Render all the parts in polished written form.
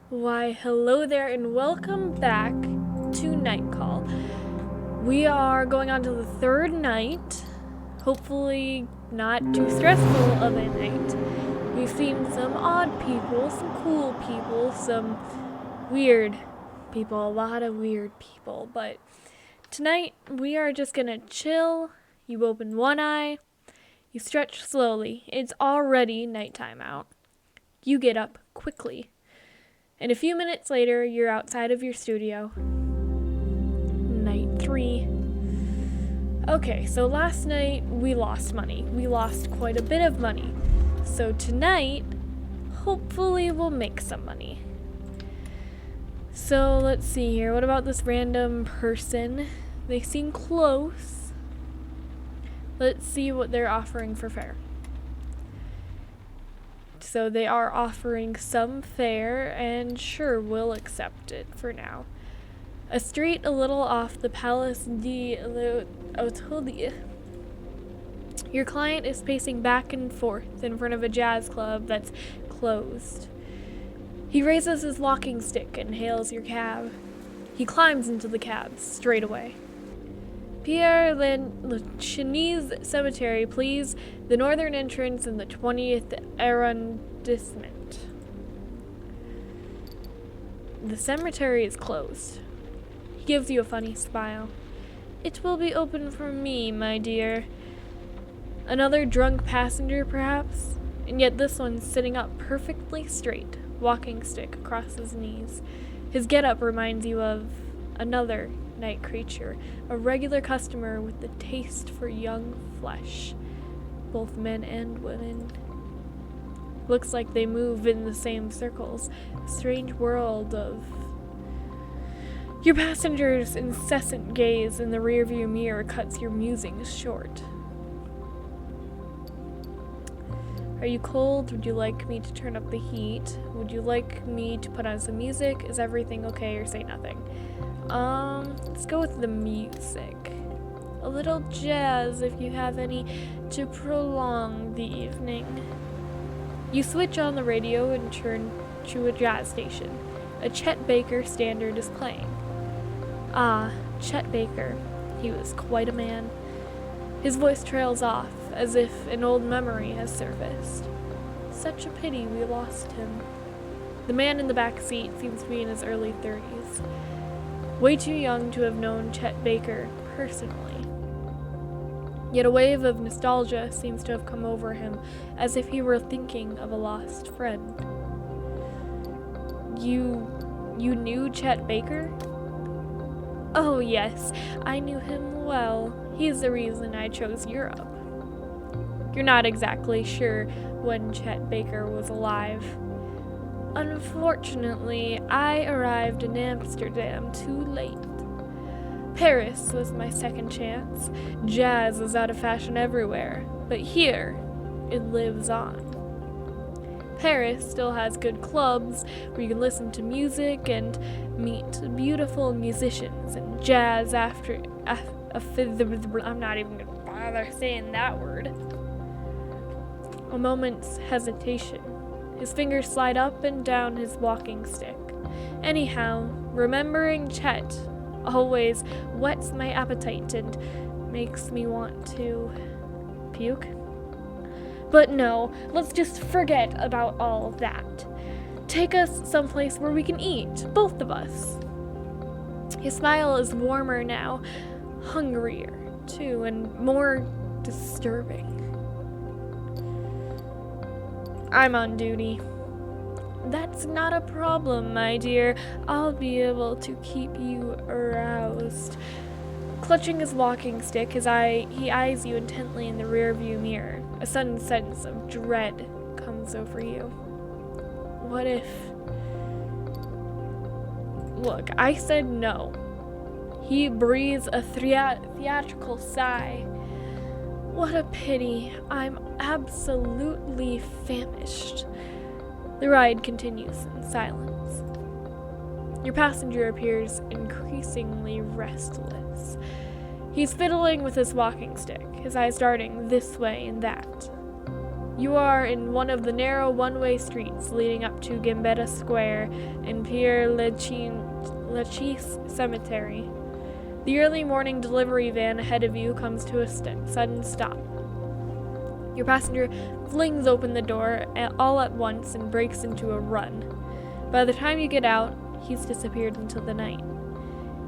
Why, hello there, and welcome back to Night Call. We are going on to the third night, hopefully not too stressful of a night. We've seen some odd people, some cool people, some weird people, a lot of weird people, but tonight we are just gonna chill. You open one eye, you stretch slowly. It's already nighttime out. You get up quickly. And a few minutes later, you're outside of your studio. Night 3. Okay, so last night we lost money. We lost quite a bit of money. So tonight, hopefully we'll make some money. So let's see here. What about this random person? They seem close. Let's see what they're offering for fare. So they are offering some fare, and sure, we'll accept it for now. A street a little off the Palace de l'Hôtel. Your client is pacing back and forth in front of a jazz club that's closed. He raises his walking stick and hails your cab. He climbs into the cab straight away. Pierre Lachaise Cemetery, please. The northern entrance in the 20th arrondissement. The cemetery is closed. He gives you a funny smile. It will be open for me, my dear. Another drunk passenger, perhaps? And yet this one's sitting up perfectly straight, walking stick across his knees. His get-up reminds you of another night creature, a regular customer with the taste for young flesh, both men and women. Looks like they move in the same circles, a strange world of... Your passenger's incessant gaze in the rearview mirror cuts your musings short. Are you cold? Would you like me to turn up the heat? Would you like me to put on some music? Is everything okay, or say nothing? Let's go with the music. A little jazz if you have any to prolong the evening. You switch on the radio and turn to a jazz station. A Chet Baker standard is playing. Ah, Chet Baker. He was quite a man. His voice trails off, as if an old memory has surfaced. Such a pity we lost him. The man in the back seat seems to be in his early 30s. Way too young to have known Chet Baker personally. Yet a wave of nostalgia seems to have come over him, as if he were thinking of a lost friend. You knew Chet Baker? Oh yes, I knew him well. He's the reason I chose Europe. You're not exactly sure when Chet Baker was alive. Unfortunately, I arrived in Amsterdam too late. Paris was my second chance. Jazz is out of fashion everywhere, but here, it lives on. Paris still has good clubs where you can listen to music and meet beautiful musicians, and jazz after I'm not even gonna bother saying that word. A moment's hesitation. His fingers slide up and down his walking stick. Anyhow, remembering Chet always whets my appetite and makes me want to puke. But no, let's just forget about all of that. Take us someplace where we can eat, both of us. His smile is warmer now, hungrier too, and more disturbing. I'm on duty. That's not a problem, my dear. I'll be able to keep you aroused. Clutching his walking stick, he eyes you intently in the rearview mirror. A sudden sense of dread comes over you. What if... Look, I said no. He breathes a theatrical sigh. What a pity. I'm absolutely famished. The ride continues in silence. Your passenger appears increasingly restless. He's fiddling with his walking stick, his eyes darting this way and that. You are in one of the narrow one-way streets leading up to Gambetta Square and Pierre Lachaise Cemetery. The early morning delivery van ahead of you comes to a sudden stop. Your passenger flings open the door all at once and breaks into a run. By the time you get out, he's disappeared into the night.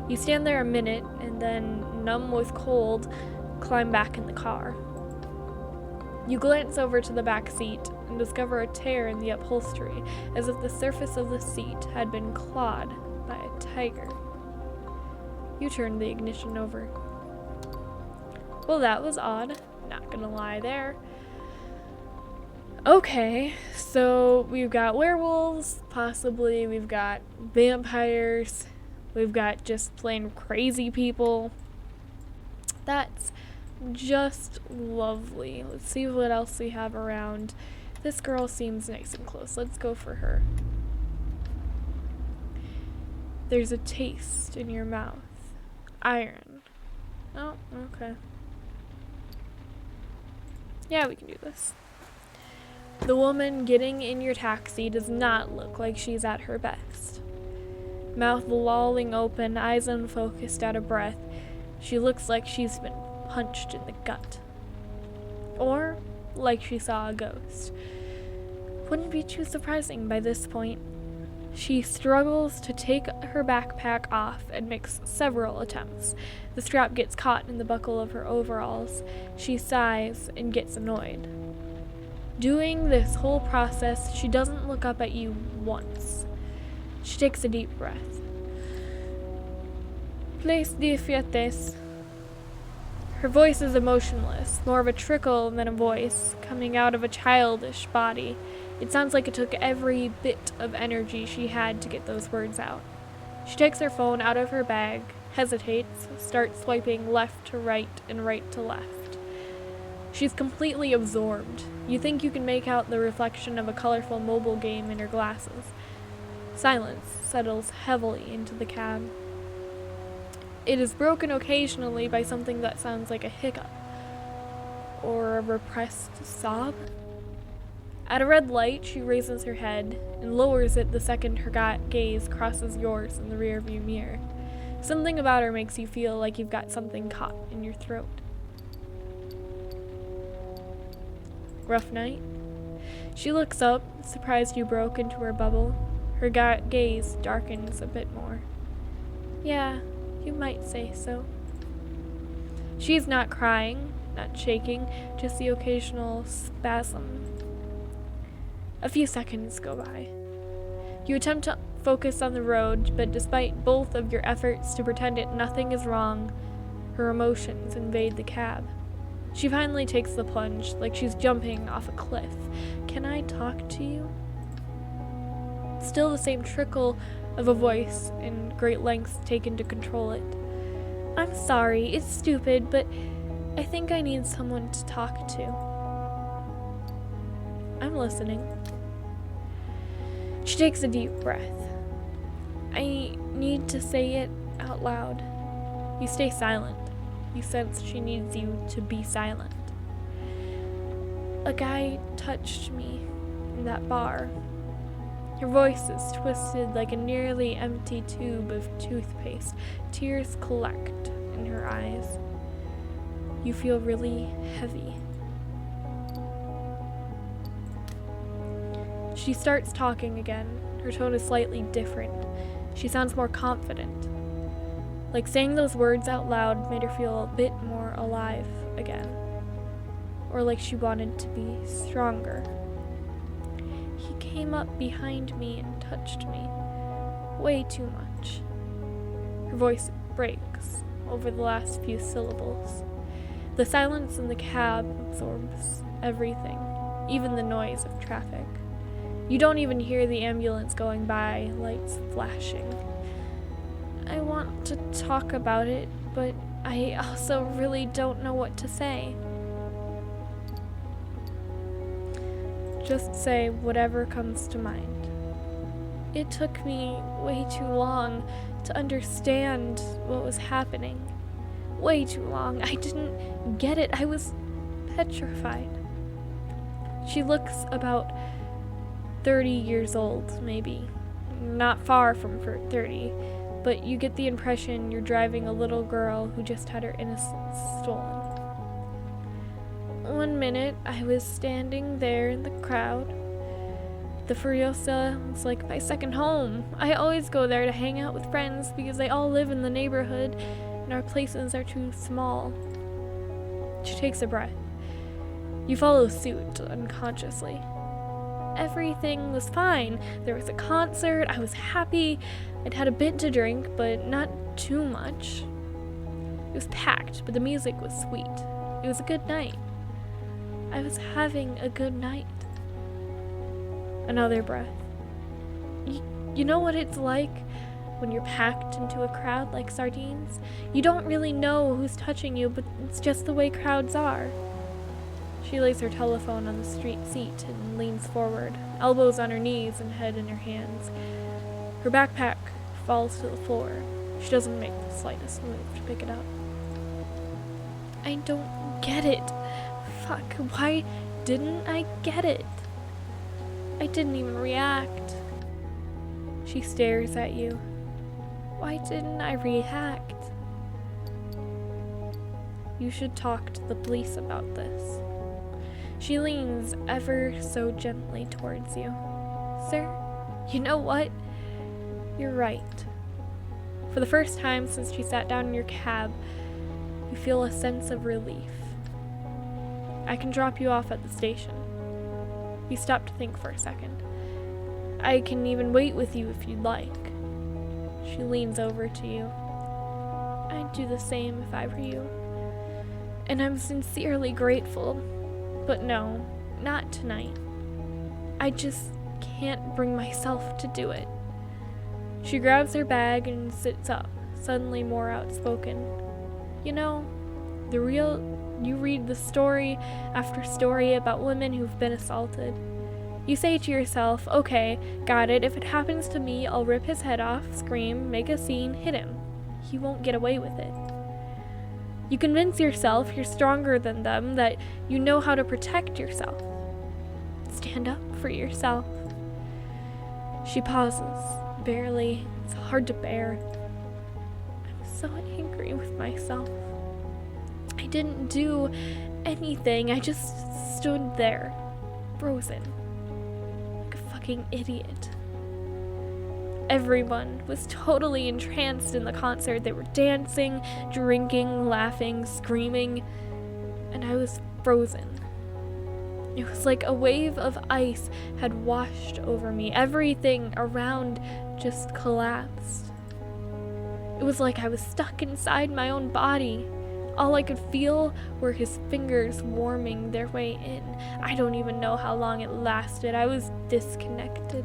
You stand there a minute and then, numb with cold, climb back in the car. You glance over to the back seat and discover a tear in the upholstery, as if the surface of the seat had been clawed by a tiger. You turn the ignition over. Well, that was odd. Not gonna lie there. Okay, so we've got werewolves, possibly. We've got vampires. We've got just plain crazy people. That's just lovely. Let's see what else we have around. This girl seems nice and close. Let's go for her. There's a taste in your mouth. Iron. Oh, okay. Yeah, we can do this. The woman getting in your taxi does not look like she's at her best. Mouth lolling open, eyes unfocused, out of breath. She looks like she's been punched in the gut. Or like she saw a ghost. Wouldn't be too surprising by this point. She struggles to take her backpack off and makes several attempts. The strap gets caught in the buckle of her overalls. She sighs and gets annoyed. Doing this whole process, she doesn't look up at you once. She takes a deep breath. Please this. Her voice is emotionless, more of a trickle than a voice, coming out of a childish body. It sounds like it took every bit of energy she had to get those words out. She takes her phone out of her bag, hesitates, starts swiping left to right and right to left. She's completely absorbed. You think you can make out the reflection of a colorful mobile game in her glasses. Silence settles heavily into the cab. It is broken occasionally by something that sounds like a hiccup or a repressed sob. At a red light, she raises her head and lowers it the second her gaze crosses yours in the rearview mirror. Something about her makes you feel like you've got something caught in your throat. Rough night? She looks up, surprised you broke into her bubble. Her gaze darkens a bit more. Yeah, you might say so. She's not crying, not shaking, just the occasional spasm. A few seconds go by. You attempt to focus on the road, but despite both of your efforts to pretend nothing is wrong, her emotions invade the cab. She finally takes the plunge, like she's jumping off a cliff. Can I talk to you? Still the same trickle of a voice and great lengths taken to control it. I'm sorry, it's stupid, but I think I need someone to talk to. I'm listening. She takes a deep breath. I need to say it out loud. You stay silent. You sense she needs you to be silent. A guy touched me in that bar. Her voice is twisted like a nearly empty tube of toothpaste. Tears collect in her eyes. You feel really heavy. She starts talking again. Her tone is slightly different. She sounds more confident. Like saying those words out loud made her feel a bit more alive again. Or like she wanted to be stronger. He came up behind me and touched me. Way too much. Her voice breaks over the last few syllables. The silence in the cab absorbs everything, even the noise of traffic. You don't even hear the ambulance going by, lights flashing. I want to talk about it, but I also really don't know what to say. Just say whatever comes to mind. It took me way too long to understand what was happening. Way too long. I didn't get it. I was petrified. She looks about 30 years old, maybe. Not far from 30, but you get the impression you're driving a little girl who just had her innocence stolen. One minute, I was standing there in the crowd. The Furiosa was like my second home. I always go there to hang out with friends because they all live in the neighborhood and our places are too small. She takes a breath. You follow suit unconsciously. Everything was fine. There was a concert. I was happy. I'd had a bit to drink, but not too much. It was packed, but the music was sweet. It was a good night. I was having a good night. Another breath. You know what it's like when you're packed into a crowd like sardines? You don't really know who's touching you, but it's just the way crowds are. She lays her telephone on the street seat and leans forward, elbows on her knees and head in her hands. Her backpack falls to the floor. She doesn't make the slightest move to pick it up. I don't get it. Fuck, why didn't I get it? I didn't even react. She stares at you. Why didn't I react? You should talk to the police about this. She leans ever so gently towards you. Sir, you know what? You're right. For the first time since she sat down in your cab, you feel a sense of relief. I can drop you off at the station. You stop to think for a second. I can even wait with you if you'd like. She leans over to you. I'd do the same if I were you. And I'm sincerely grateful. But no, not tonight. I just can't bring myself to do it. She grabs her bag and sits up, suddenly more outspoken. You know, you read the story after story about women who've been assaulted. You say to yourself, okay, got it, if it happens to me, I'll rip his head off, scream, make a scene, hit him. He won't get away with it. You convince yourself you're stronger than them, that you know how to protect yourself. Stand up for yourself. She pauses, barely. It's hard to bear. I'm so angry with myself. I didn't do anything. I just stood there, frozen, like a fucking idiot. Everyone was totally entranced in the concert. They were dancing, drinking, laughing, screaming, and I was frozen. It was like a wave of ice had washed over me. Everything around just collapsed. It was like I was stuck inside my own body. All I could feel were his fingers warming their way in. I don't even know how long it lasted. I was disconnected.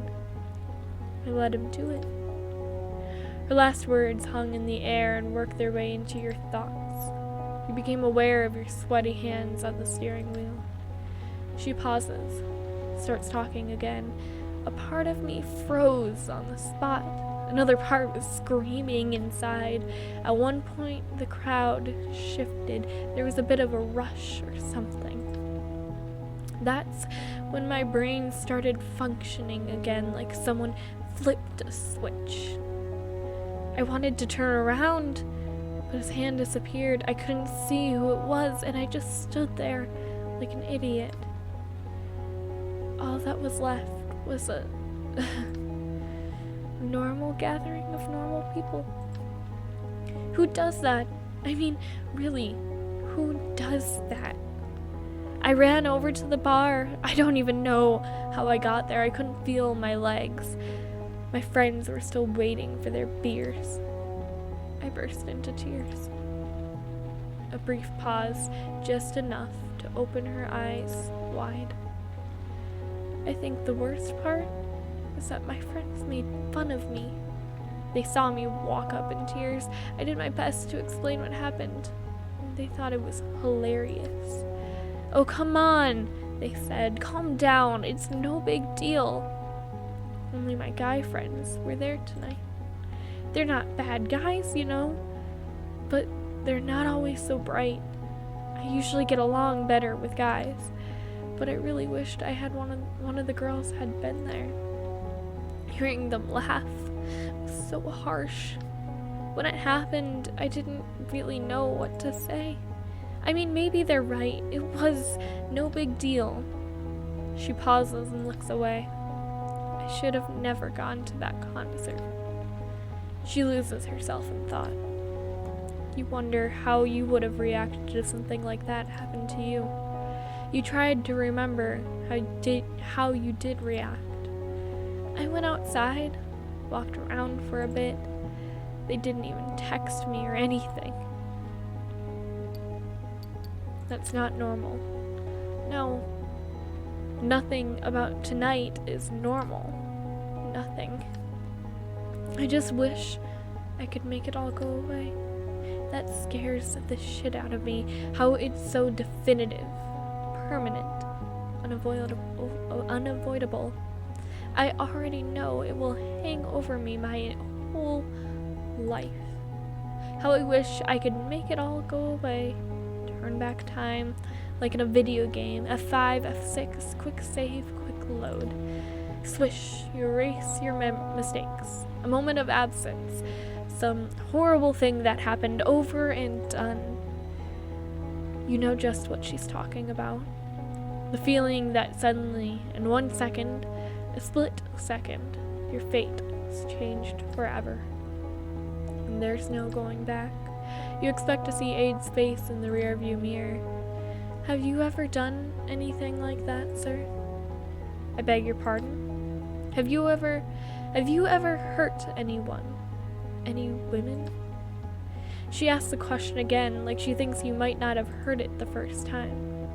I let him do it. Her last words hung in the air and worked their way into your thoughts. You became aware of your sweaty hands on the steering wheel. She pauses, starts talking again. A part of me froze on the spot. Another part was screaming inside. At one point, the crowd shifted. There was a bit of a rush or something. That's when my brain started functioning again, like someone flipped a switch. I wanted to turn around, but his hand disappeared. I couldn't see who it was, and I just stood there like an idiot. All that was left was a normal gathering of normal people. Who does that? I mean, really, who does that? I ran over to the bar. I don't even know how I got there. I couldn't feel my legs. My friends were still waiting for their beers. I burst into tears. A brief pause, just enough to open her eyes wide. I think the worst part is that my friends made fun of me. They saw me walk up in tears. I did my best to explain what happened. They thought it was hilarious. Oh, come on, they said. Calm down. It's no big deal. Only my guy friends were there tonight. They're not bad guys, you know, but they're not always so bright. I usually get along better with guys. but I really wished I had one of the girls had been there. Hearing them laugh was so harsh. When it happened, I didn't really know what to say. I mean, maybe they're right. It was no big deal. She pauses and looks away. I should have never gone to that concert. She loses herself in thought. You wonder how you would have reacted to something like that happen to you. You tried to remember how you did react. I went outside, walked around for a bit. They didn't even text me or anything. That's not normal. No, nothing about tonight is normal. Nothing. I just wish I could make it all go away. That scares the shit out of me, how it's so definitive, permanent, unavoidable. I already know it will hang over me my whole life. How I wish I could make it all go away. Turn back time, like in a video game. F5, F6, quick save, quick load. Swish, you erase your mistakes. A moment of absence. Some horrible thing that happened over and done. You know just what she's talking about. The feeling that suddenly, in 1 second, a split second, your fate is changed forever. And there's no going back. You expect to see Aid's face in the rearview mirror. Have you ever done anything like that, sir? I beg your pardon? Have you ever hurt anyone? Any women? She asks the question again, like she thinks you might not have heard it the first time.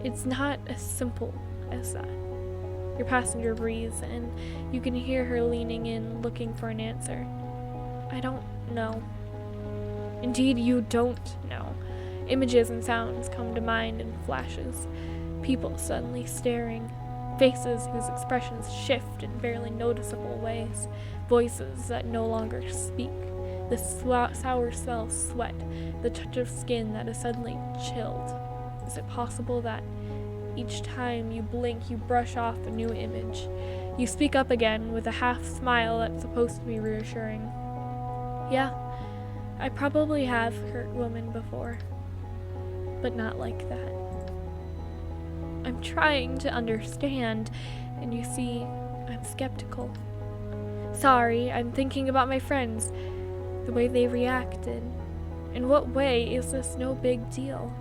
It's not as simple as that. Your passenger breathes, and you can hear her leaning in, looking for an answer. I don't know. Indeed, you don't know. Images and sounds come to mind in flashes. People suddenly staring. Faces whose expressions shift in barely noticeable ways. Voices that no longer speak. The sour smell of sweat. The touch of skin that is suddenly chilled. Is it possible that each time you blink, you brush off a new image? You speak up again with a half smile that's supposed to be reassuring. Yeah, I probably have hurt women before, but not like that. I'm trying to understand, and you see, I'm skeptical. Sorry, I'm thinking about my friends, the way they reacted. In what way is this no big deal?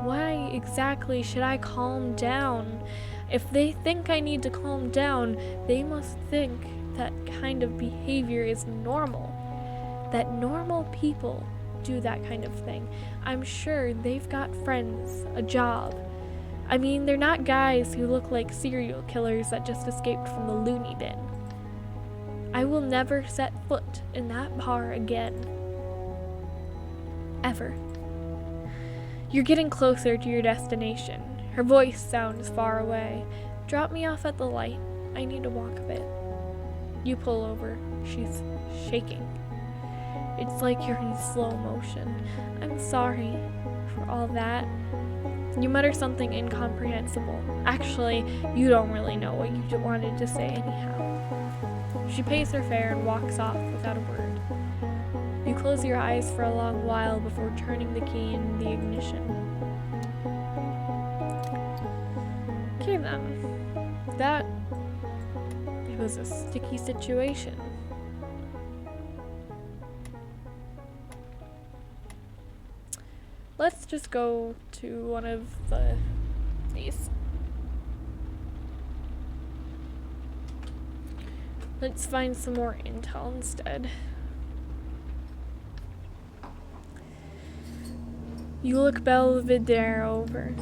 Why exactly should I calm down? If they think I need to calm down, they must think that kind of behavior is normal. That normal people do that kind of thing. I'm sure they've got friends, a job. I mean, they're not guys who look like serial killers that just escaped from the loony bin. I will never set foot in that bar again. Ever. You're getting closer to your destination. Her voice sounds far away. Drop me off at the light. I need to walk a bit. You pull over. She's shaking. It's like you're in slow motion. I'm sorry for all that. You mutter something incomprehensible. Actually, you don't really know what you wanted to say anyhow. She pays her fare and walks off without a word. You close your eyes for a long while before turning the key in the ignition. Okay then. It was a sticky situation. Let's just go to one of these. Let's find some more intel instead. You look Belvedere over.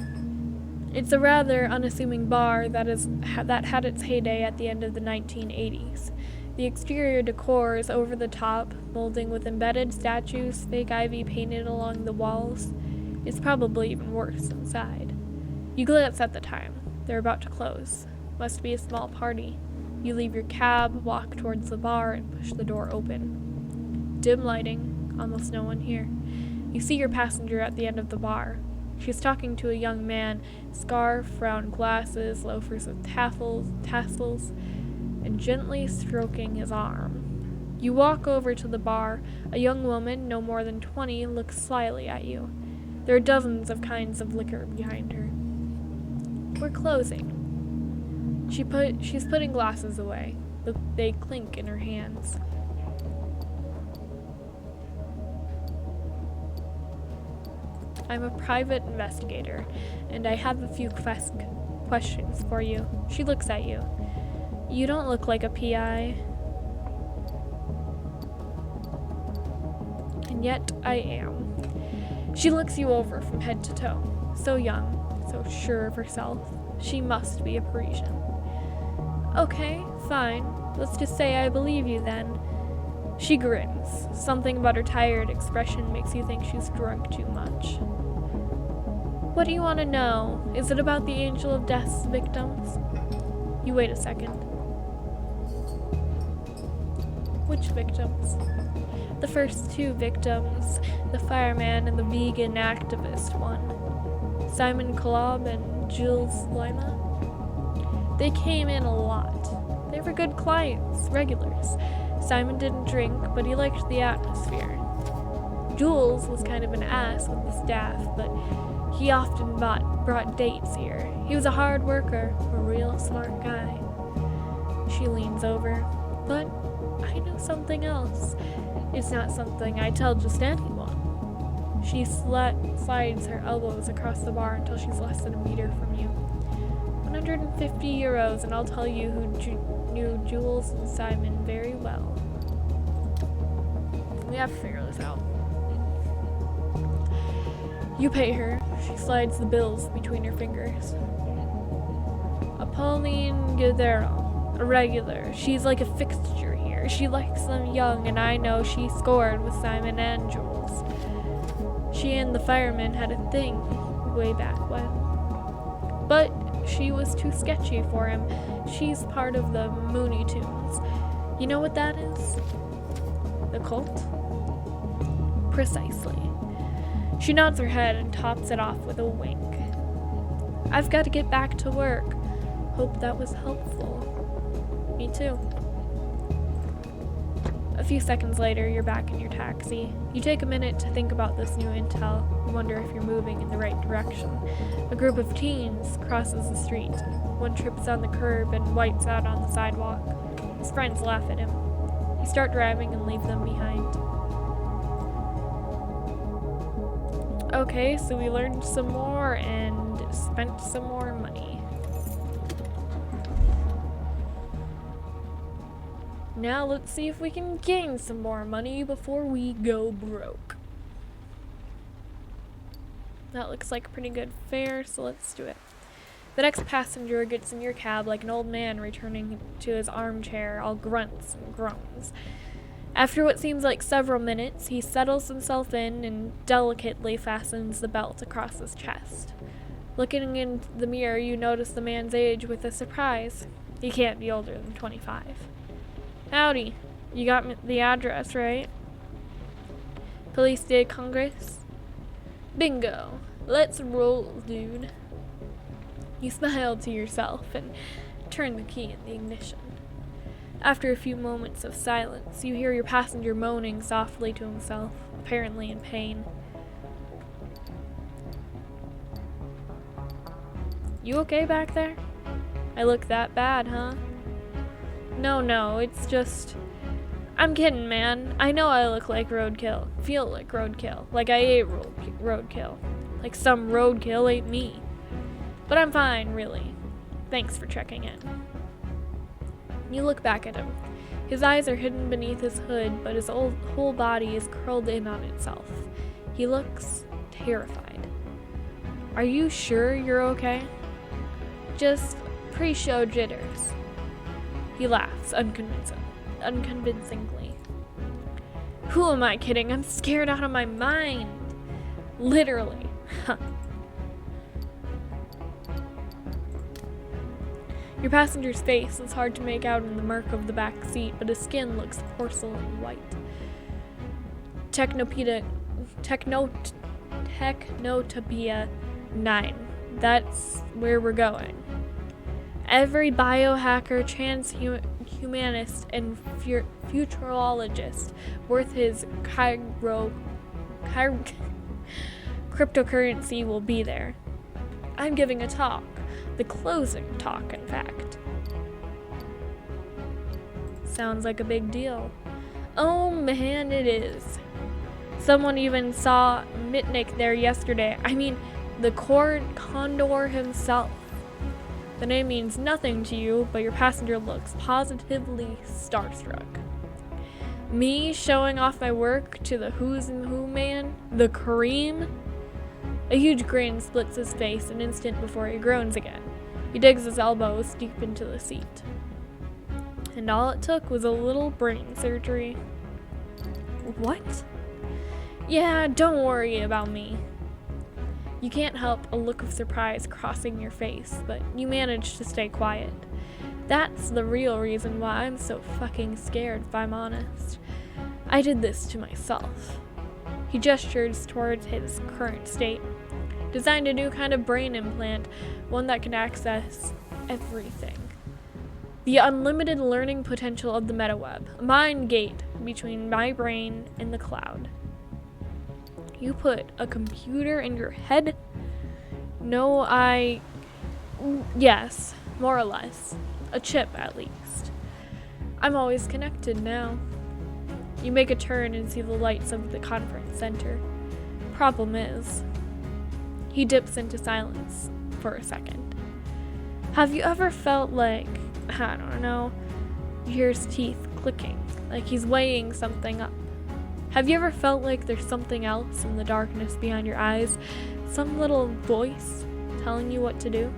It's a rather unassuming bar that had its heyday at the end of the 1980s. The exterior decor is over the top, molding with embedded statues, fake ivy painted along the walls. It's probably even worse inside. You glance at the time. They're about to close. Must be a small party. You leave your cab, walk towards the bar, and push the door open. Dim lighting, almost no one here. You see your passenger at the end of the bar. She's talking to a young man, scarf, round glasses, loafers with tassels, and gently stroking his arm. You walk over to the bar. A young woman, no more than 20, looks slyly at you. There are dozens of kinds of liquor behind her. We're closing. She's putting glasses away. They clink in her hands. I'm a private investigator, and I have a few questions for you. She looks at you. You don't look like a PI. And yet I am. She looks you over from head to toe. So young, so sure of herself. She must be a Parisian. Okay, fine. Let's just say I believe you then. She grins. Something about her tired expression makes you think she's drunk too much. What do you want to know? Is it about the Angel of Death's victims? You wait a second. Which victims? The first two victims, the fireman and the vegan activist one. Simon Kolob and Jules Lima. They came in a lot. They were good clients, regulars. Simon didn't drink, but he liked the atmosphere. Jules was kind of an ass with the staff, but he often brought dates here. He was a hard worker, a real smart guy. She leans over. But I know something else. It's not something I tell just anyone. She slides her elbows across the bar until she's less than a meter from you. 150 euros, and I'll tell you who knew Jules and Simon very well. We have to figure this out. You pay her. She slides the bills between her fingers. Apolline Guerrero, a regular. She's like a fixture here. She likes them young, and I know she scored with Simon and Jules. She and the fireman had a thing way back when. But she was too sketchy for him. She's part of the Mooney Tunes. You know what that is? The cult? Precisely. She nods her head and tops it off with a wink. I've got to get back to work. Hope that was helpful. Me too. A few seconds later, you're back in your taxi. You take a minute to think about this new intel. You wonder if you're moving in the right direction. A group of teens crosses the street. One trips on the curb and whites out on the sidewalk. His friends laugh at him. You start driving and leave them behind. Okay, so we learned some more and spent some more money. Now let's see if we can gain some more money before we go broke. That looks like a pretty good fare, so let's do it. The next passenger gets in your cab like an old man returning to his armchair, all grunts and groans. After what seems like several minutes, he settles himself in and delicately fastens the belt across his chest. Looking in the mirror, you notice the man's age with a surprise. He can't be older than 25. Howdy. You got the address, right? Police de Congress? Bingo. Let's roll, dude. You smile to yourself and turn the key in the ignition. After a few moments of silence, you hear your passenger moaning softly to himself, apparently in pain. You okay back there? I look that bad, huh? No, it's just... I'm kidding, man. I know I look like roadkill. Feel like roadkill. Like I ate roadkill. Like some roadkill ate me. But I'm fine, really. Thanks for checking in. You look back at him. His eyes are hidden beneath his hood, but his whole body is curled in on itself. He looks terrified. Are you sure you're okay? Just pre-show jitters. He laughs unconvincingly. Who am I kidding? I'm scared out of my mind. Literally. Your passenger's face is hard to make out in the murk of the back seat, but his skin looks porcelain white. Technotopia 9. That's where we're going. Every biohacker, transhumanist, and futurologist worth his cryptocurrency will be there. I'm giving a talk. The closing talk, in fact. Sounds like a big deal. Oh man, it is. Someone even saw Mitnick there yesterday. I mean, the Condor himself. The name means nothing to you, but your passenger looks positively starstruck. Me showing off my work to the who's and who man? The Kareem? A huge grin splits his face an instant before he groans again. He digs his elbows deep into the seat. And all it took was a little brain surgery. What? Yeah, don't worry about me. You can't help a look of surprise crossing your face, but you manage to stay quiet. That's the real reason why I'm so fucking scared, if I'm honest. I did this to myself. He gestures towards his current state. Designed a new kind of brain implant, one that can access everything. The unlimited learning potential of the metaweb, a mind gate between my brain and the cloud. You put a computer in your head? No, yes, more or less. A chip, at least. I'm always connected now. You make a turn and see the lights of the conference center. Problem is, he dips into silence for a second. Have you ever felt like, I don't know, you hear his teeth clicking, like he's weighing something up? Have you ever felt like there's something else in the darkness behind your eyes? Some little voice telling you what to do?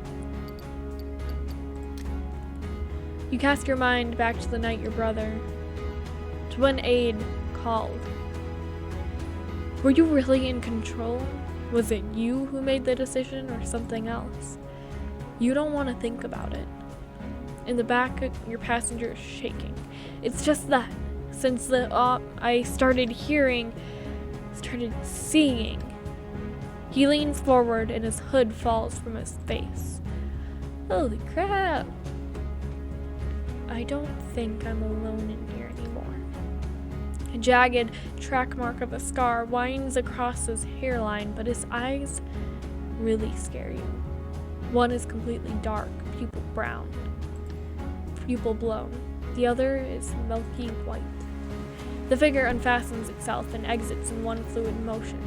You cast your mind back to the night your brother, to when aid called. Were you really in control? Was it you who made the decision or something else? You don't want to think about it. In the back, your passenger is shaking. It's just that. Since I started seeing. He leans forward and his hood falls from his face. Holy crap. I don't think I'm alone in here anymore. A jagged track mark of a scar winds across his hairline, but his eyes really scare you. One is completely dark, pupil brown, pupil blown. The other is milky white. The figure unfastens itself and exits in one fluid motion.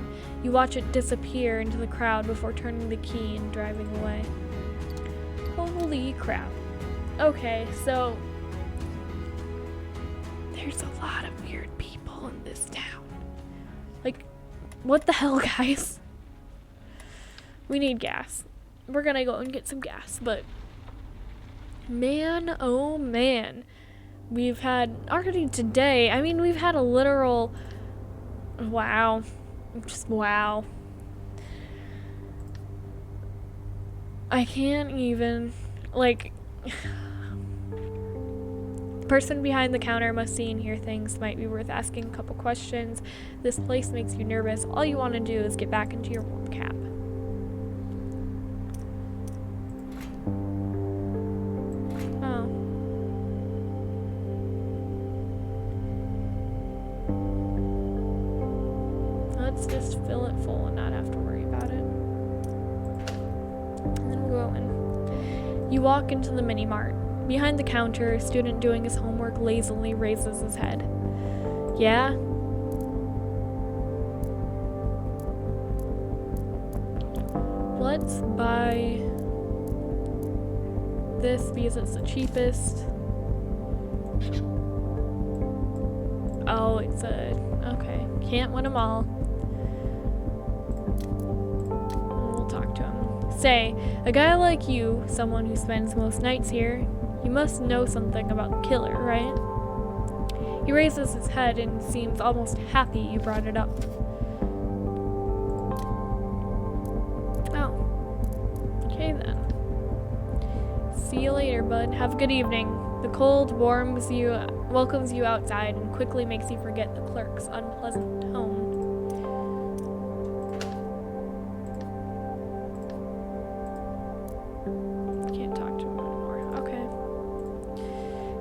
You watch it disappear into the crowd before turning the key and driving away. Holy crap. Okay, so there's a lot of weird people in this town. Like, what the hell, guys? We need gas. We're gonna go and get some gas, but man, oh man. We've had, already today, I mean, we've had a literal, wow, just wow. I can't even, like, the person behind the counter must see and hear things, might be worth asking a couple questions. This place makes you nervous. All you want to do is get back into your warm cap. Let's just fill it full and not have to worry about it. And then we'll go in. You walk into the mini mart. Behind the counter, a student doing his homework lazily raises his head. Yeah? Let's buy this because it's the cheapest. Oh, it's a... okay. Can't win them all. We'll talk to him. Say, a guy like you, someone who spends most nights here, you must know something about the killer, right? He raises his head and seems almost happy you brought it up. Oh. Okay then. See you later, bud. Have a good evening. The cold welcomes you outside and quickly makes you forget the clerk's unpleasant tone.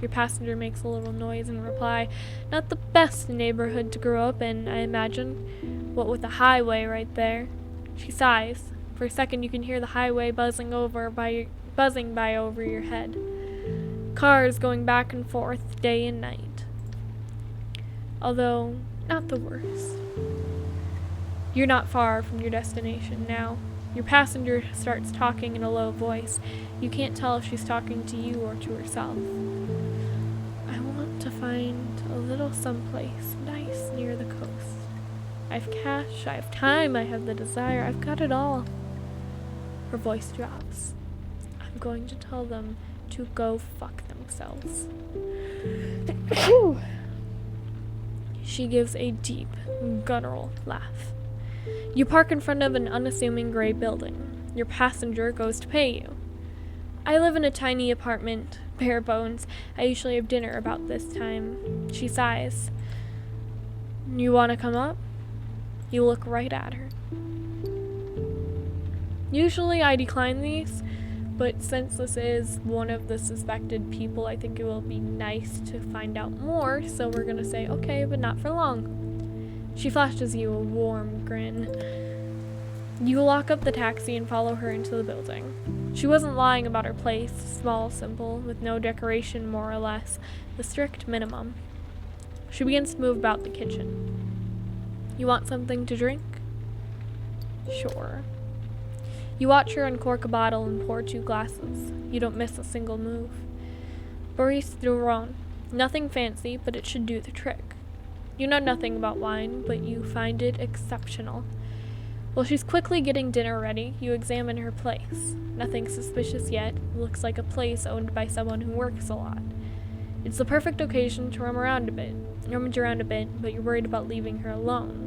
Your passenger makes a little noise in reply. Not the best neighborhood to grow up in, I imagine. What with the highway right there. She sighs. For a second you can hear the highway buzzing by over your head. Cars going back and forth day and night. Although, not the worst. You're not far from your destination now. Your passenger starts talking in a low voice. You can't tell if she's talking to you or to herself. I want to find a little someplace nice near the coast. I've cash, I have time, I have the desire, I've got it all. Her voice drops. I'm going to tell them to go fuck themselves. She gives a deep, guttural laugh. You park in front of an unassuming gray building. Your passenger goes to pay you. I live in a tiny apartment, bare bones. I usually have dinner about this time. She sighs. You want to come up? You look right at her. Usually I decline these, but since this is one of the suspected people, I think it will be nice to find out more, so we're gonna say, okay, but not for long. She flashes you a warm grin. You lock up the taxi and follow her into the building. She wasn't lying about her place, small, simple, with no decoration more or less, the strict minimum. She begins to move about the kitchen. You want something to drink? Sure. You watch her uncork a bottle and pour 2 glasses. You don't miss a single move. Riordan. Nothing fancy, but it should do the trick. You know nothing about wine, but you find it exceptional. While she's quickly getting dinner ready, you examine her place. Nothing suspicious yet. It looks like a place owned by someone who works a lot. It's the perfect occasion to rummage around a bit, but you're worried about leaving her alone.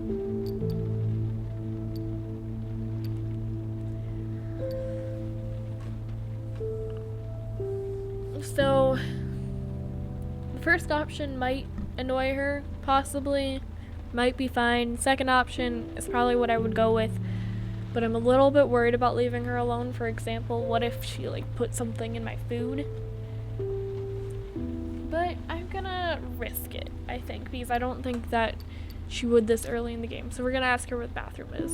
So, the first option might annoy her, possibly, might be fine. Second option is probably what I would go with, but I'm a little bit worried about leaving her alone. For example, what if she put something in my food? But I'm gonna risk it, I think, because I don't think that she would this early in the game. So we're gonna ask her where the bathroom is.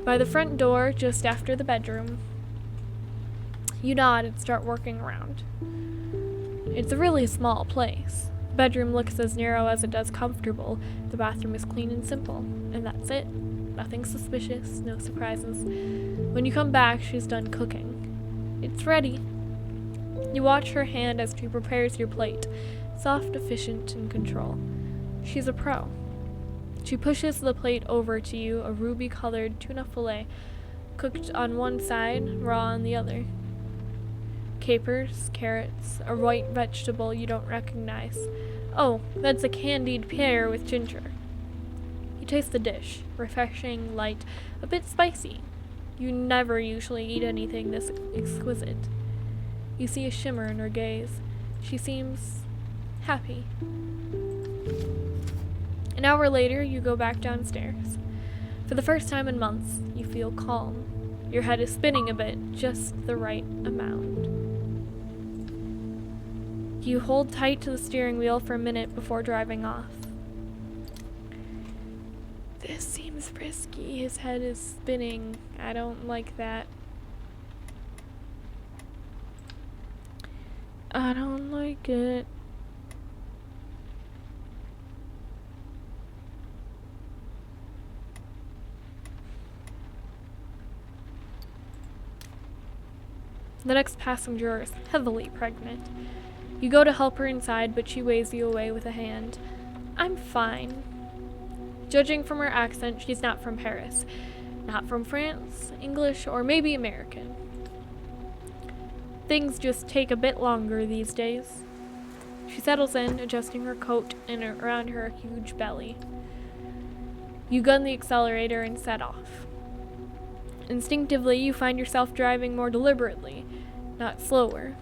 By the front door, just after the bedroom. You nod and start working around. It's a really small place. The bedroom looks as narrow as it does comfortable. The bathroom is clean and simple. And that's it. Nothing suspicious, no surprises. When you come back, she's done cooking. It's ready. You watch her hand as she prepares your plate. Soft, efficient, in control. She's a pro. She pushes the plate over to you, a ruby-colored tuna fillet, cooked on one side, raw on the other. Capers, carrots, a white vegetable you don't recognize. Oh, that's a candied pear with ginger. You taste the dish. Refreshing, light, a bit spicy. You never usually eat anything this exquisite. You see a shimmer in her gaze. She seems happy. An hour later, you go back downstairs. For the first time in months, you feel calm. Your head is spinning a bit, just the right amount. You hold tight to the steering wheel for a minute before driving off. This seems risky. His head is spinning. I don't like that. I don't like it. The next passenger is heavily pregnant. You go to help her inside, but she waves you away with a hand. I'm fine. Judging from her accent, she's not from Paris. Not from France, English, or maybe American. Things just take a bit longer these days. She settles in, adjusting her coat and around her huge belly. You gun the accelerator and set off. Instinctively, you find yourself driving more deliberately, not slower,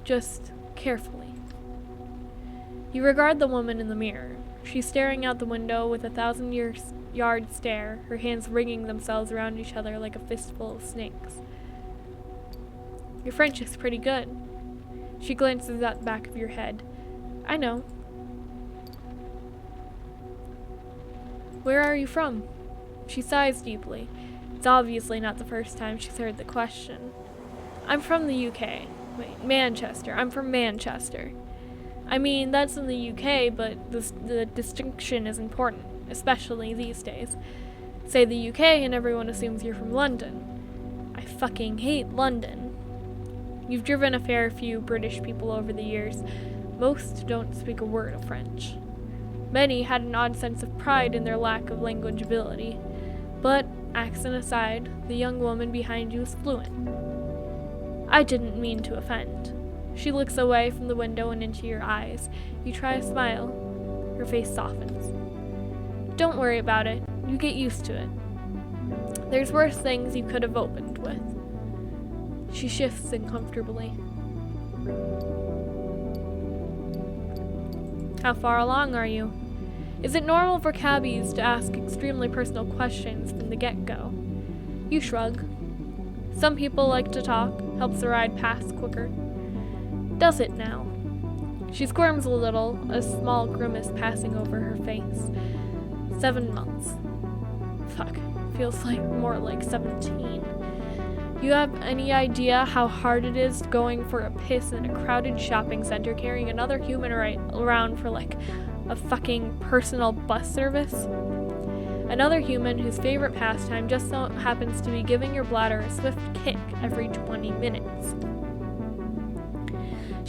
just carefully. You regard the woman in the mirror. She's staring out the window with a 1,000-yard stare, her hands wringing themselves around each other like a fistful of snakes. Your French is pretty good. She glances at the back of your head. I know. Where are you from? She sighs deeply. It's obviously not the first time she's heard the question. I'm from the UK. Wait, Manchester. I'm from Manchester. I mean, that's in the UK, but the distinction is important, especially these days. Say the UK and everyone assumes you're from London. I fucking hate London. You've driven a fair few British people over the years. Most don't speak a word of French. Many had an odd sense of pride in their lack of language ability. But, accent aside, the young woman behind you is fluent. I didn't mean to offend. She looks away from the window and into your eyes. You try a smile. Her face softens. Don't worry about it. You get used to it. There's worse things you could have opened with. She shifts uncomfortably. How far along are you? Is it normal for cabbies to ask extremely personal questions from the get-go? You shrug. Some people like to talk, helps the ride pass quicker. Does it now? She squirms a little, a small grimace passing over her face. 7 months. Fuck, feels like more like 17. You have any idea how hard it is going for a piss in a crowded shopping center carrying another human around for like a fucking personal bus service? Another human whose favorite pastime just so happens to be giving your bladder a swift kick every 20 minutes.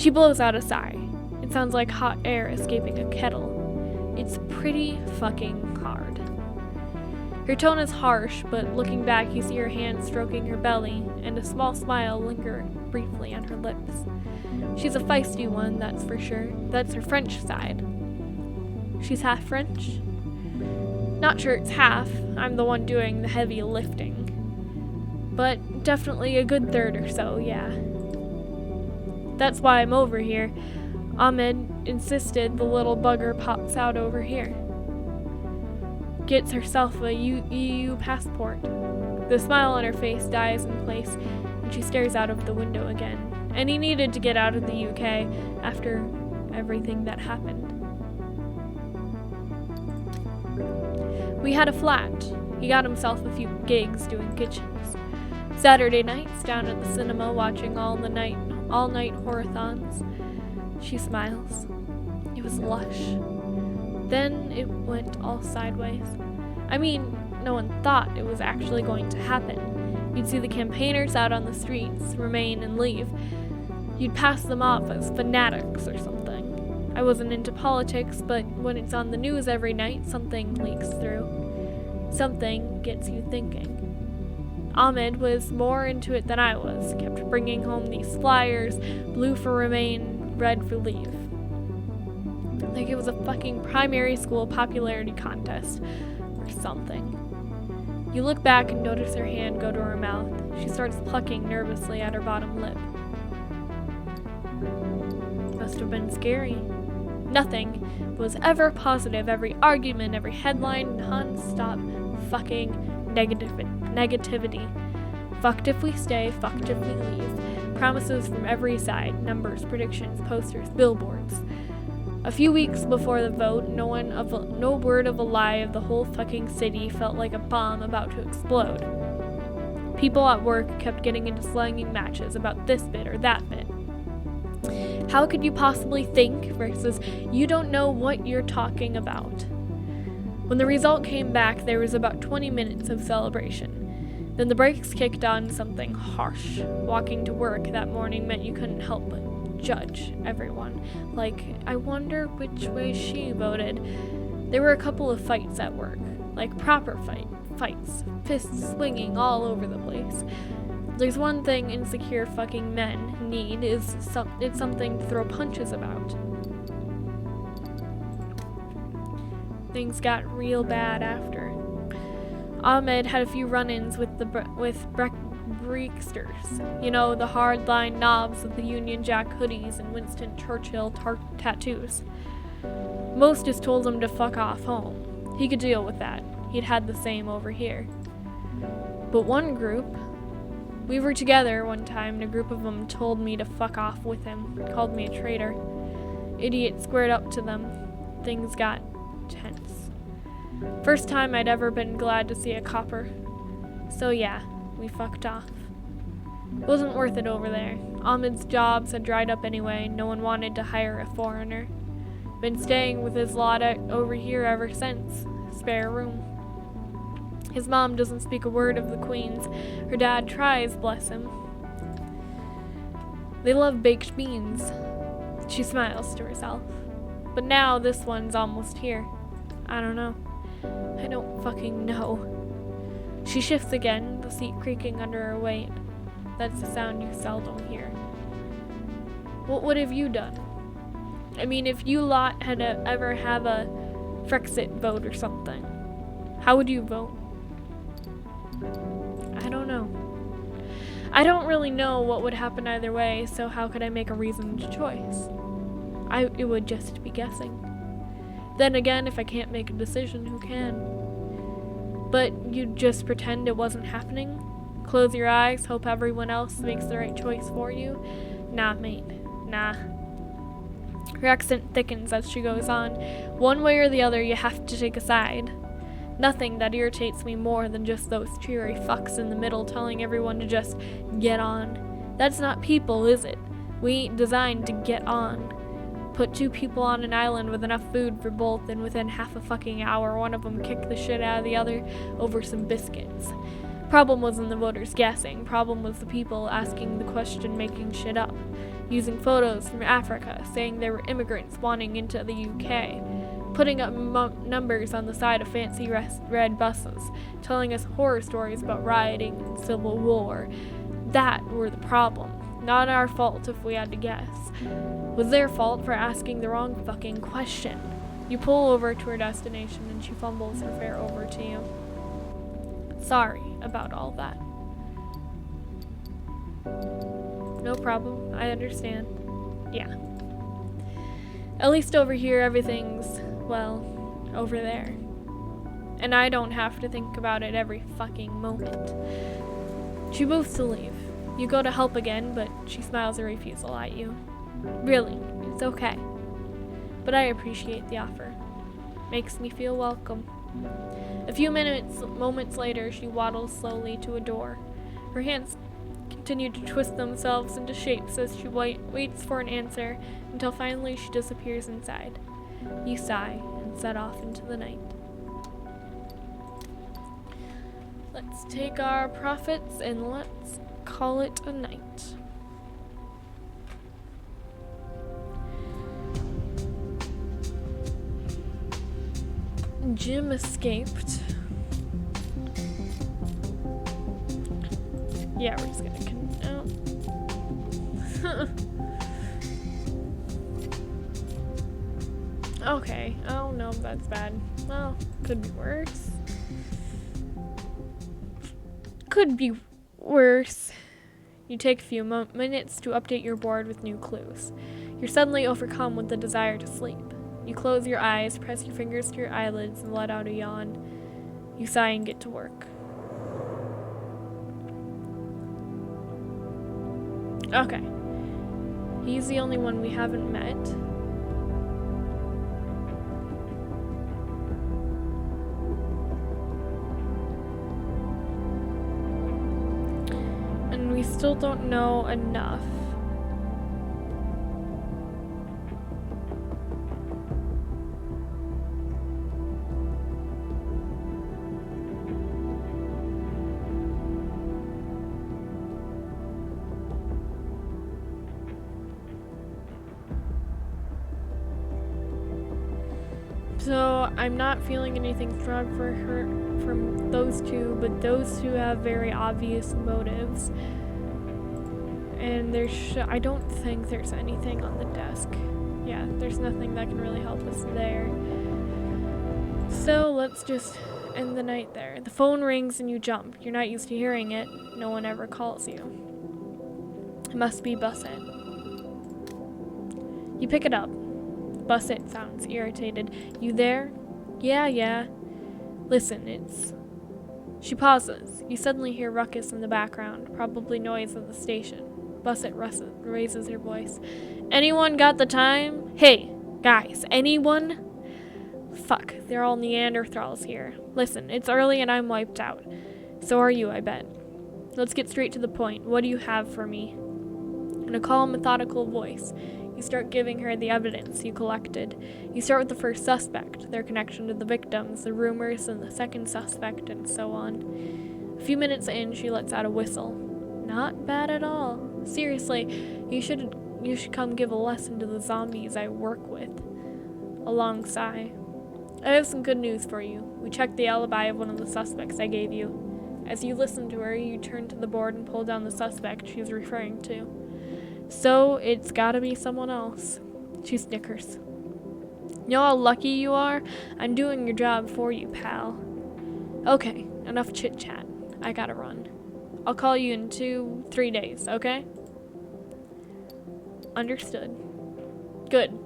She blows out a sigh. It sounds like hot air escaping a kettle. It's pretty fucking hard. Her tone is harsh, but looking back you see her hand stroking her belly, and a small smile linger briefly on her lips. She's a feisty one, that's for sure. That's her French side. She's half French? Not sure it's half. I'm the one doing the heavy lifting. But definitely a good third or so, yeah. That's why I'm over here. Ahmed insisted the little bugger pops out over here. Gets herself a EU passport. The smile on her face dies in place, and she stares out of the window again. And he needed to get out of the UK after everything that happened. We had a flat. He got himself a few gigs doing kitchens. Saturday nights down at the cinema watching all-night horathons. She smiles. It was lush. Then it went all sideways. I mean, no one thought it was actually going to happen. You'd see the campaigners out on the streets, remain and leave. You'd pass them off as fanatics or something. I wasn't into politics, but when it's on the news every night, something leaks through. Something gets you thinking. Ahmed was more into it than I was, kept bringing home these flyers, blue for remain, red for leave. Like it was a fucking primary school popularity contest or something. You look back and notice her hand go to her mouth. She starts plucking nervously at her bottom lip. Must have been scary. Nothing was ever positive. Every argument, every headline, non-stop fucking negativity. Fucked if we stay, fucked if we leave. Promises from every side, numbers, predictions, posters, billboards. A few weeks before the vote, no word of a lie of the whole fucking city felt like a bomb about to explode. People at work kept getting into slanging matches about this bit or that bit. How could you possibly think versus you don't know what you're talking about? When the result came back, there was about 20 minutes of celebration. Then the brakes kicked on something harsh. Walking to work that morning meant you couldn't help but judge everyone. Like, I wonder which way she voted. There were a couple of fights at work. Like proper fights. Fists swinging all over the place. There's one thing insecure fucking men need it's something to throw punches about. Things got real bad after. Ahmed had a few run-ins with Breaksters. You know, the hard-line knobs with the Union Jack hoodies and Winston Churchill tattoos. Most just told him to fuck off home. He could deal with that. He'd had the same over here. But one group We were together one time and a group of them told me to fuck off with him, called me a traitor. Idiot squared up to them. Things got tense. First time I'd ever been glad to see a copper. So yeah, we fucked off. Wasn't worth it over there. Ahmed's jobs had dried up anyway, no one wanted to hire a foreigner. Been staying with his lot over here ever since. Spare room. His mom doesn't speak a word of the Queen's. Her dad tries, bless him. They love baked beans. She smiles to herself. But now this one's almost here. I don't know. I don't fucking know. She shifts again, the seat creaking under her weight. That's a sound you seldom hear. What would have you done? I mean, if you lot had ever have a Frexit vote or something, how would you vote? I don't know. I don't really know what would happen either way, so how could I make a reasoned choice? It would just be guessing. Then again, if I can't make a decision, who can? But you'd just pretend it wasn't happening? Close your eyes, hope everyone else makes the right choice for you? Nah, mate. Nah. Her accent thickens as she goes on. One way or the other, you have to take a side. Nothing that irritates me more than just those cheery fucks in the middle telling everyone to just get on. That's not people, is it? We ain't designed to get on. Put two people on an island with enough food for both, and within half a fucking hour, one of them kicked the shit out of the other over some biscuits. Problem wasn't the voters guessing. Problem was the people asking the question, making shit up. Using photos from Africa, saying they were immigrants wanting into the UK. Putting up numbers on the side of fancy red buses, telling us horror stories about rioting and civil war. That were the problem. Not our fault if we had to guess. Was their fault for asking the wrong fucking question. You pull over to her destination and she fumbles her fare over to you. Sorry about all that. No problem, I understand. Yeah. At least over here everything's, well, over there. And I don't have to think about it every fucking moment. She moves to leave. You go to help again, but she smiles a refusal at you. Really, it's okay. But I appreciate the offer. Makes me feel welcome. A few moments later, she waddles slowly to a door. Her hands continue to twist themselves into shapes as she waits for an answer until finally she disappears inside. You sigh and set off into the night. Let's take our profits and let's call it a night. Jim escaped. Yeah, we're just gonna Okay, oh no, that's bad. Well, could be worse. Could be worse. You take a few minutes to update your board with new clues. You're suddenly overcome with the desire to sleep. You close your eyes, press your fingers to your eyelids, and let out a yawn. You sigh and get to work. Okay. He's the only one we haven't met. And we still don't know enough. So I'm not feeling anything strong for her from those two, but those two have very obvious motives. And I don't think there's anything on the desk. Yeah, there's nothing that can really help us there. So let's just end the night there. The phone rings and you jump. You're not used to hearing it. No one ever calls you. It must be Busset. You pick it up. Busset sounds irritated. You there? Yeah. Listen, it's She pauses. You suddenly hear ruckus in the background, probably noise at the station. Busset raises her voice. Anyone got the time? Hey, guys, anyone? Fuck, they're all Neanderthals here. Listen, it's early and I'm wiped out. So are you, I bet. Let's get straight to the point. What do you have for me? In a calm, methodical voice, you start giving her the evidence you collected. You start with the first suspect, their connection to the victims, the rumors, and the second suspect, and so on. A few minutes in, she lets out a whistle. Not bad at all. Seriously, you should come give a lesson to the zombies I work with. A long sigh. I have some good news for you. We checked the alibi of one of the suspects I gave you. As you listen to her, you turn to the board and pull down the suspect she's referring to. So, it's gotta be someone else. She snickers. You know how lucky you are? I'm doing your job for you, pal. Okay, enough chit-chat. I gotta run. I'll call you in 2-3 days, okay? Understood. Good.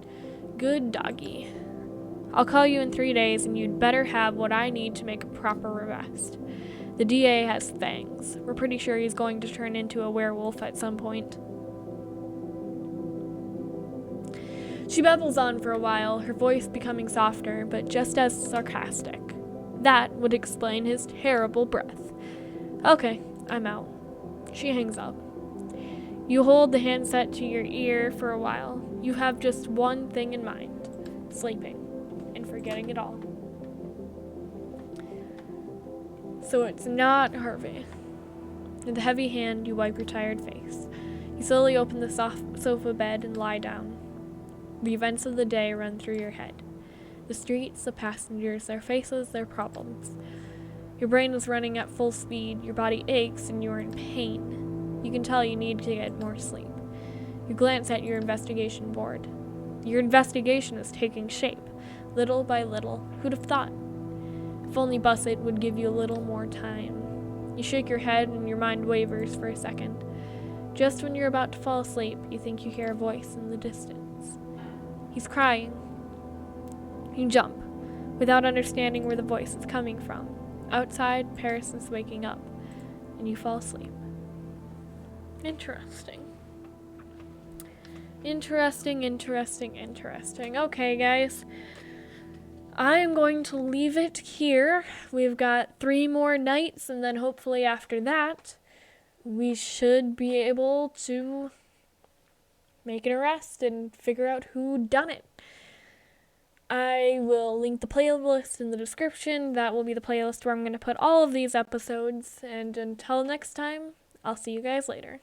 Good doggy. I'll call you in 3 days, and you'd better have what I need to make a proper arrest. The DA has fangs. We're pretty sure he's going to turn into a werewolf at some point. She babbles on for a while, her voice becoming softer, but just as sarcastic. That would explain his terrible breath. Okay, I'm out. She hangs up. You hold the handset to your ear for a while. You have just one thing in mind: sleeping and forgetting it all. So it's not Harvey. With a heavy hand, you wipe your tired face. You slowly open the soft sofa bed and lie down. The events of the day run through your head. The streets, the passengers, their faces, their problems. Your brain is running at full speed, your body aches, and you are in pain. You can tell you need to get more sleep. You glance at your investigation board. Your investigation is taking shape, little by little. Who'd have thought? If only Busset would give you a little more time. You shake your head and your mind wavers for a second. Just when you're about to fall asleep, you think you hear a voice in the distance. He's crying. You jump, without understanding where the voice is coming from. Outside, Paris is waking up, and you fall asleep. Interesting. Interesting. Okay, guys. I am going to leave it here. We've got 3 more nights, and then hopefully after that, we should be able to make an arrest and figure out who done it. I will link the playlist in the description. That will be the playlist where I'm going to put all of these episodes. And until next time, I'll see you guys later.